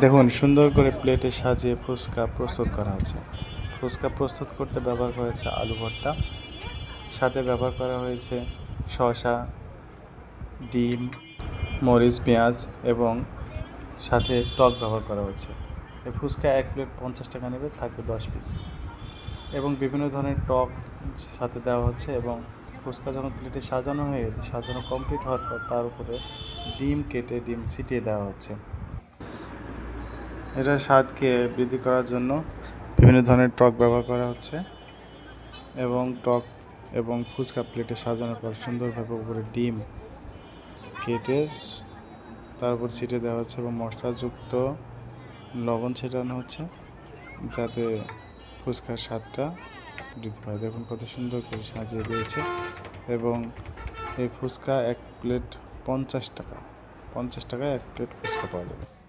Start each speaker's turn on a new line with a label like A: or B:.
A: দেখুন সুন্দর করে প্লেটে সাজিয়ে ফুচকা প্রস্তুত করা হচ্ছে। ফুচকা প্রস্তুত করতে ব্যবহার করা হয়েছে আলু ভর্তা, সাথে ব্যবহার করা হয়েছে শসা, ডিম, মরিচ, পেঁয়াজ এবং সাথে টক ব্যবহার করা হয়েছে। এই ফুচকা 1 প্লেট 50 টাকা নেবে, থাকবে 10 পিস এবং বিভিন্ন ধরনের টক সাথে দেওয়া হচ্ছে। এবং ফুচকা যখন প্লেটে সাজানো হয়ে গেছে, সাজানো কমপ্লিট হওয়ার পর তার উপরে ডিম কেটে ডিম ছিটিয়ে দেওয়া হচ্ছে। এটা স্বাদকে বৃদ্ধি করার জন্য বিভিন্ন ধরনের টক ব্যবহার করা হচ্ছে এবং টক এবং ফুচকা প্লেটে সাজানোর পর সুন্দরভাবে উপরে ডিম কেটে তার উপর ছিটিয়ে দেওয়া হচ্ছে এবং মশলাযুক্ত লবণ ছেটানো হচ্ছে যাতে ফুচকার স্বাদটা বৃদ্ধি পায়। দেখুন কত সুন্দর করে সাজিয়ে দিয়েছে। এবং এই ফুচকা 1 প্লেট 50 টাকা, 50 টাকায় 1 প্লেট ফুচকা পাওয়া যাবে।